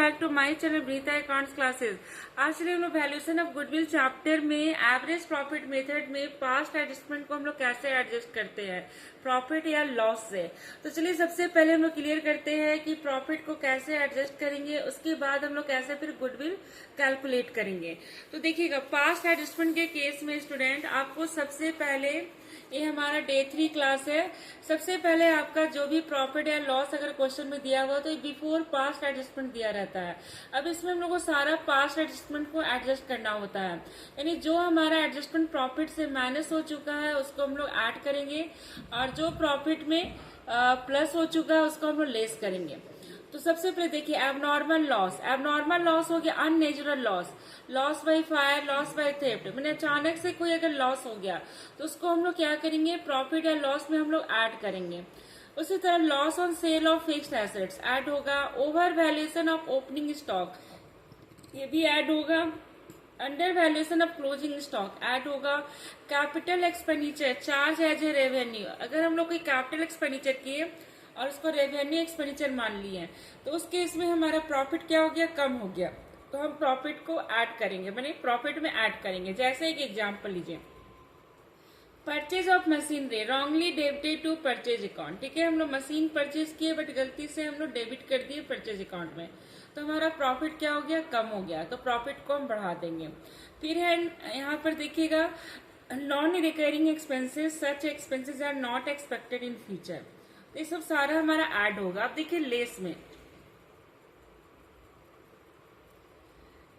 Back to my channel Brita accounts classes. आज चलिए हम लोग वैल्यूएशन ऑफ गुडविल चैप्टर में एवरेज प्रॉफिट मेथड में पास्ट एडजस्टमेंट को हम लोग कैसे एडजस्ट करते हैं प्रॉफिट या लॉस से। तो चलिए सबसे पहले हम लोग क्लियर करते हैं कि प्रॉफिट को कैसे एडजस्ट करेंगे, उसके बाद हम लोग कैसे फिर गुडविल कैलकुलेट करेंगे। तो देखिएगा पास्ट एडजस्टमेंट के केस में स्टूडेंट आपको सबसे पहले, ये हमारा डे 3 क्लास है, सबसे पहले आपका जो भी प्रॉफिट या लॉस अगर क्वेश्चन में दिया हुआ तो बिफोर पास्ट एडजस्टमेंट दिया रहता है। अब इसमें हम लोग को सारा पास्ट एडजस्टमेंट को एडजस्ट करना होता है, यानी जो हमारा एडजस्टमेंट प्रॉफिट से माइनस हो चुका है उसको हम लोग ऐड करेंगे और जो प्रॉफिट में प्लस हो चुका है उसको हम लोग लेस करेंगे। तो सबसे पहले देखिए एबनॉर्मल लॉस हो गया unnatural loss, loss by fire, loss by theft, मैंने अचानक से कोई अगर लॉस हो गया तो उसको हम लोग क्या करेंगे प्रॉफिट या लॉस में हम लोग ऐड करेंगे। उसी तरह loss on sale of fixed assets add होगा, over valuation of opening stock ये भी ऐड होगा, under valuation of closing stock add होगा, capital expenditure charge as a revenue, अगर हम लोग कोई कैपिटल एक्सपेंडिचर किए और उसको रेवेन्यू एक्सपेंडिचर मान लिए तो उस केस में हमारा प्रॉफिट क्या हो गया, कम हो गया, तो हम प्रॉफिट को ऐड करेंगे, माने प्रॉफिट में ऐड करेंगे। जैसे एक एग्जांपल लीजिए, purchase of machinery wrongly debited to purchase account, ठीक है, हम लोग मशीन परचेज किए बट गलती से हम लोग डेबिट कर दिए परचेज अकाउंट में, तो हमारा प्रॉफिट क्या हो गया, कम हो गया, तो प्रॉफिट को हम बढ़ा देंगे। फिर है यहाँ पर देखिएगा non recurring expenses, such expenses are not expected in future, तो ये सब सारा हमारा ऐड होगा। अब देखिए लेस में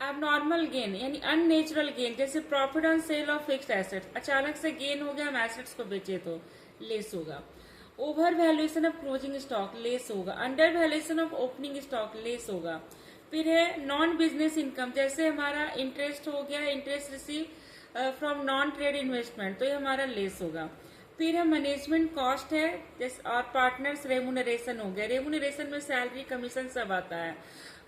एबनॉर्मल गेन यानी अननेचुरल गेन, जैसे profit on sale of fixed assets, अचानक से गेन हो गया, हम एसेट्स को बेचे तो लेस होगा। Over valuation of closing stock less होगा, under valuation of opening stock less होगा। फिर है नॉन बिजनेस इनकम, जैसे हमारा इंटरेस्ट हो गया, interest receive from non trade investment, तो ये हमारा लेस होगा। फिर है मैनेजमेंट कॉस्ट है जैसे और पार्टनर्स रेमुनरेशन हो गया, रेमुनरेशन में सैलरी कमीशन सब आता है,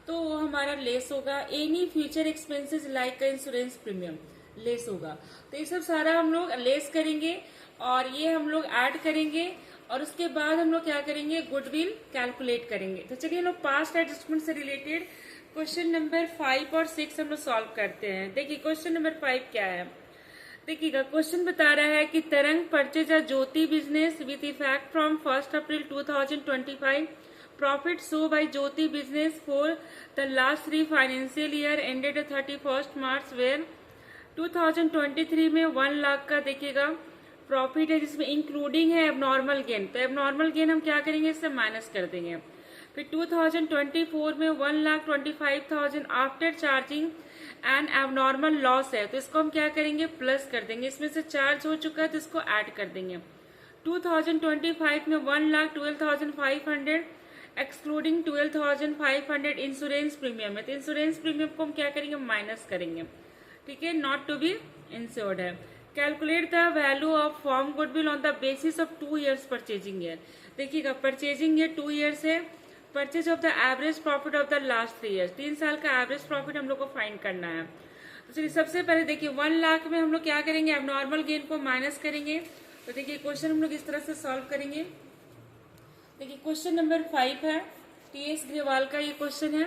तो वो हमारा लेस होगा। Any future expenses like insurance premium less होगा, तो ये सब सारा हम लोग लेस करेंगे और ये हम लोग ऐड करेंगे और उसके बाद हम लोग क्या करेंगे गुडविल कैलकुलेट करेंगे। तो चलिए हम लोग पास्ट एडजस्टमेंट से रिलेटेड क्वेश्चन नंबर 5 और 6 हम लोग सॉल्व करते हैं। देखिए क्वेश्चन नंबर 5 क्या है, देखिएगा क्वेश्चन बता रहा है कि Tarang purchase a Jyoti business with effect from 1 April 2025, profit so by Jyoti business for the last 3 financial year ended 31 March where 2023 में 1 लाख का देखिएगा प्रॉफिट है, जिसमें इंक्लूडिंग है एबनॉर्मल गेन, तो एबनॉर्मल गेन हम क्या करेंगे, इससे माइनस कर देंगे। फिर 2024 में 1,25,000 after charging and abnormal loss है, तो इसको हम क्या करेंगे प्लस कर देंगे, इसमें से चार्ज हो चुका है तो इसको ऐड कर देंगे। 2025 में 1,12,500 एक्सक्लूडिंग 12,500 इंश्योरेंस प्रीमियम है, तो इंश्योरेंस प्रीमियम को हम क्या करेंगे माइनस करेंगे, ठीक है, नॉट टू बी इंश्योर्ड है। Calculate the value of form goodwill on the basis of 2 years purchasing year, देखिएगा परचेजिंग ईयर 2 ईयर्स है, purchase of the average profit of the last 3 years, 3 साल का एवरेज प्रॉफिट हम लोग को find करना है। तो चलिए सबसे पहले देखिए 1 लाख में हम लोग क्या करेंगे एबनॉर्मल गेन को माइनस करेंगे। तो देखिए क्वेश्चन हम लोग इस तरह से सॉल्व करेंगे। देखिए क्वेश्चन नंबर 5 है, टीएस ग्रेवाल का ये क्वेश्चन है।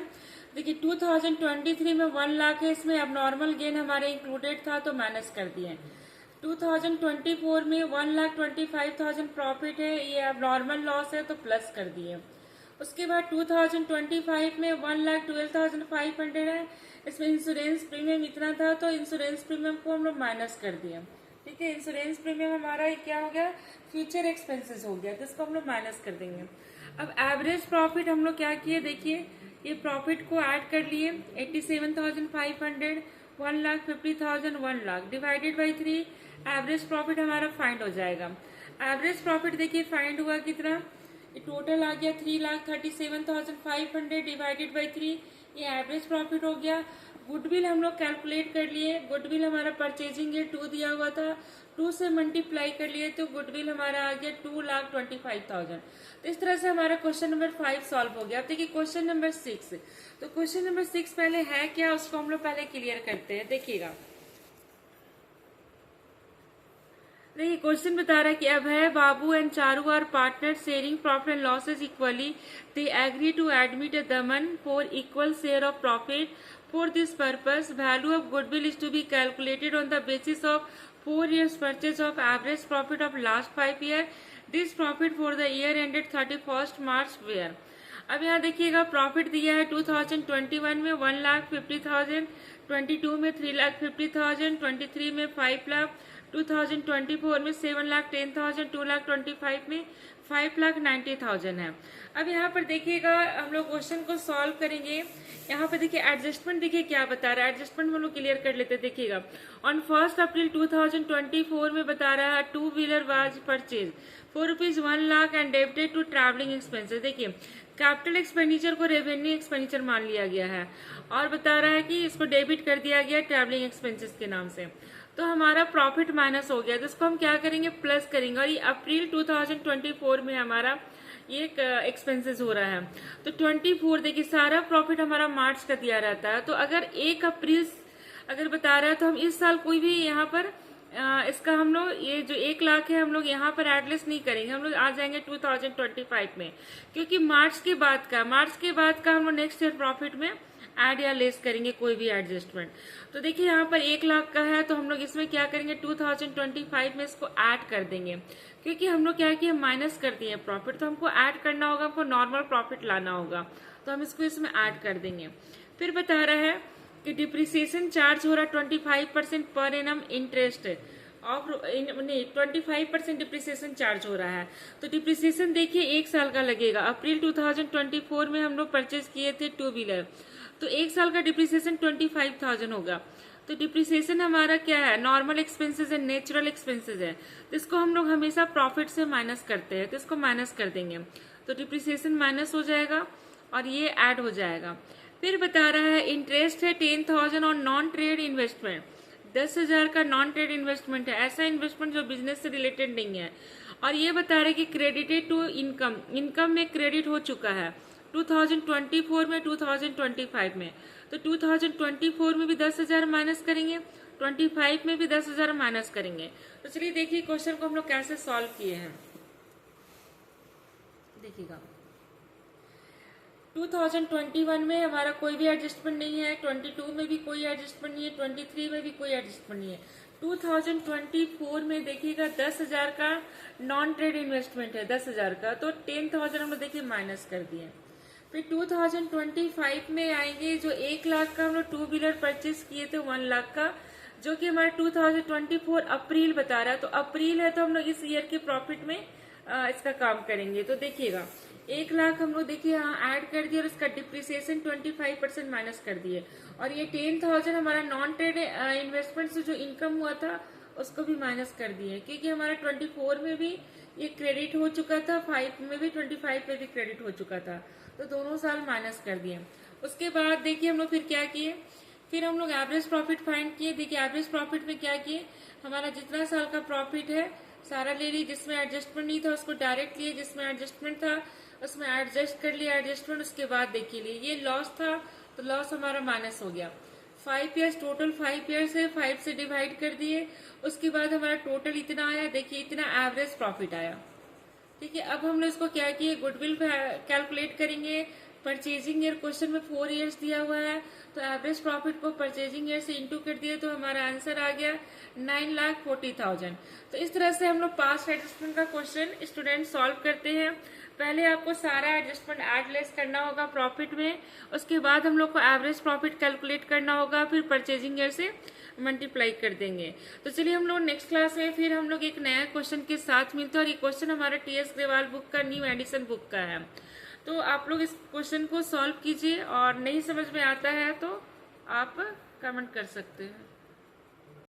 देखिए 2023 में 1 लाख है, इसमें एबनॉर्मल गेन हमारे इंक्लूडेड था तो माइनस कर दिए। 2024 में 1,25,000 प्रॉफिट है, ये एबनॉर्मल लॉस है तो प्लस कर दिए। उसके बाद 2025 में 1,12,500 है, इसमें इंश्योरेंस प्रीमियम इतना था तो इंश्योरेंस प्रीमियम को हम लोग माइनस कर दिए, ठीक है, इंश्योरेंस प्रीमियम हमारा क्या हो गया फ्यूचर एक्सपेंसेस हो गया, तो इसको हम लोग माइनस कर देंगे। अब एवरेज प्रॉफिट हम लोग क्या किए, देखिए ये प्रॉफिट को ऐड कर लिए 87,500, 1,50,000, 1 lakh divided by 3, average profit हमारा फाइंड हो जाएगा। एवरेज प्रॉफिट देखिए फाइंड हुआ कितना, टोटल आ गया 3,37,500 डिवाइडेड बाई 3, ये एवरेज प्रॉफिट हो गया। गुडविल हम लोग कैलकुलेट कर लिए, गुडविल हमारा परचेजिंग है 2 दिया हुआ था, 2 से मल्टीप्लाई कर लिए तो गुडविल हमारा आ गया 2,25,000। तो इस तरह से हमारा क्वेश्चन नंबर 5 सॉल्व हो गया। अब देखिए क्वेश्चन नंबर 6, तो क्वेश्चन नंबर 6 पहले है क्या उसको हम लोग पहले क्लियर करते हैं। देखिएगा देखिए क्वेश्चन बता रहा है कि Abhay, Babu and Charu are partner sharing profit and losses equally. They agree to admit Daman for equal share of profit. For this purpose value of goodwill is to be calculated on the basis of 4 years purchase of average profit of last 5 year. This profit for the year ended 31st March where. अब यहाँ देखिएगा profit दिया है 2021 में 1,50,000, 22 में 3,50,000, 23 में 5 लाख, 2024 में 7,10,000, 2,25,000 में 5,90,000 है. अब यहाँ पर देखिएगा हम लोग क्वेश्चन को सॉल्व करेंगे. यहाँ पे देखिए एडजस्टमेंट देखिए क्या बता रहा है. एडजस्टमेंट हम लोग क्लियर कर लेते हैं. देखिएगा ऑन 1 अप्रैल 2024 में बता रहा है 2 wheeler was purchase for ₹1,00,000 and debited to travelling expenses. देखिए कैपिटल एक्सपेंडिचर को रेवेन्यू एक्सपेंडिचर मान लिया गया है और बता रहा है कि इसको डेबिट कर दिया गया ट्रैवलिंग एक्सपेंसेस के नाम से. तो हमारा प्रॉफिट माइनस हो गया. तो इसको हम क्या करेंगे, प्लस करेंगे. और ये अप्रैल 2024 में हमारा ये एक्सपेंसेस हो रहा है. तो 24 देखिए सारा प्रॉफिट हमारा मार्च का दिया रहता है. तो अगर 1 अप्रैल अगर बता रहा है तो हम इस साल कोई भी यहाँ पर इसका हम लोग ये जो 1 लाख है हम लोग यहाँ पर एडलेस नहीं करेंगे. हम लोग आ जाएंगे 2025 में, क्योंकि मार्च के बाद का हम लोग नेक्स्ट ईयर प्रॉफिट में ऐड या लेस करेंगे कोई भी एडजस्टमेंट. तो देखिए यहाँ पर 1 लाख का है तो हम लोग इसमें क्या करेंगे 2025 में इसको ऐड कर देंगे, क्योंकि हम लोग क्या किए माइनस कर दिए प्रॉफिट. तो हमको ऐड करना होगा, हमको नॉर्मल प्रॉफिट लाना होगा. तो हम इसको इसमें ऐड कर देंगे. फिर बता रहा है कि डिप्रिसिएशन चार्ज हो रहा है 25% per annum interest of 25% depreciation charge हो रहा है. तो डिप्रिसिएशन देखिए 1 साल का लगेगा. अप्रैल 2024 में हम लोग परचेज किए थे 2 व्हीलर, तो 1 साल का डिप्रिसिएशन 25,000 होगा. तो डिप्रिसिएशन हमारा क्या है, नॉर्मल एक्सपेंसेस है, नेचुरल एक्सपेंसेस है. तो इसको हम लोग हमेशा प्रॉफिट से माइनस करते हैं. तो इसको माइनस कर देंगे तो डिप्रिसिएशन माइनस हो जाएगा और ये ऐड हो जाएगा. फिर बता रहा है इंटरेस्ट है 10,000 और नॉन ट्रेड इन्वेस्टमेंट 10,000 का नॉन ट्रेड इन्वेस्टमेंट है. ऐसा इन्वेस्टमेंट जो बिजनेस से रिलेटेड नहीं है. और ये बता रहे कि क्रेडिटेड टू इनकम में क्रेडिट हो चुका है 2024 में 2025 में. तो 2024 में भी 10,000 माइनस करेंगे, 25 में भी 10,000 माइनस करेंगे. तो चलिए देखिए क्वेश्चन को हम लोग कैसे सॉल्व किए हैं. देखिएगा 2021 में हमारा कोई भी एडजस्टमेंट नहीं है, 22 में भी कोई एडजस्टमेंट नहीं है, 23 में भी कोई एडजस्टमेंट नहीं है. 2024 में देखिएगा 10,000 का नॉन ट्रेड इन्वेस्टमेंट है 10,000 का. तो 10,000 हम लोग देखिए माइनस कर दिए. फिर 2025 में आएंगे जो 1 लाख का हम लोग 2 व्हीलर परचेज किए थे 1 लाख का, जो कि हमारा 2024 अप्रैल बता रहा है. तो अप्रैल है तो हम लोग इस ईयर के प्रॉफिट में इसका काम करेंगे. तो देखिएगा 1 लाख हम लोग देखिए यहाँ ऐड कर दिए और इसका डिप्रिसिएशन 25% माइनस कर दिए. और ये 10,000 हमारा नॉन ट्रेड इन्वेस्टमेंट से जो इनकम हुआ था उसको भी माइनस कर दिए, क्योंकि हमारा 24 में भी ये क्रेडिट हो चुका था, 5 में भी 25 में भी क्रेडिट हो चुका था. तो दोनों साल माइनस कर दिए. उसके बाद देखिए हम लोग फिर क्या किए, फिर हम लोग एवरेज प्रॉफिट फाइंड किए. देखिए एवरेज प्रॉफिट में क्या किए, हमारा जितना साल का प्रॉफिट है सारा ले ली. जिसमें एडजस्टमेंट नहीं था उसको डायरेक्ट लिए, जिसमें एडजस्टमेंट था उसमें एडजस्ट कर लिया एडजस्टमेंट. उसके बाद देखिए लिए ये लॉस था तो लॉस हमारा माइनस हो गया. 5 ईयर्स टोटल 5 ईयर्स है, 5 से डिवाइड कर दिए. उसके बाद हमारा टोटल इतना आया. देखिए इतना एवरेज प्रॉफिट आया. ठीक है, अब हम लोग इसको क्या किए, गुडविल कैलकुलेट करेंगे. परचेजिंग ईयर क्वेश्चन में 4 ईयर्स दिया हुआ है, तो एवरेज प्रॉफिट को परचेजिंग ईयर से इंटू कर दिए तो हमारा आंसर आ गया 9,40,000. तो इस तरह से हम लोग पास्ट एडजस्टमेंट का क्वेश्चन स्टूडेंट सॉल्व करते हैं. पहले आपको सारा एडजस्टमेंट ऐड लेस करना होगा प्रॉफिट में. उसके बाद हम लोग को एवरेज प्रॉफिट कैलकुलेट करना होगा, फिर परचेजिंग ईयर से मल्टीप्लाई कर देंगे. तो चलिए हम लोग नेक्स्ट क्लास में फिर हम लोग एक नया क्वेश्चन के साथ मिलते हैं. और ये क्वेश्चन हमारा टीएस ग्रेवाल बुक का न्यू एडिशन बुक का है. तो आप लोग इस क्वेश्चन को सॉल्व कीजिए और नहीं समझ में आता है तो आप कमेंट कर सकते हैं.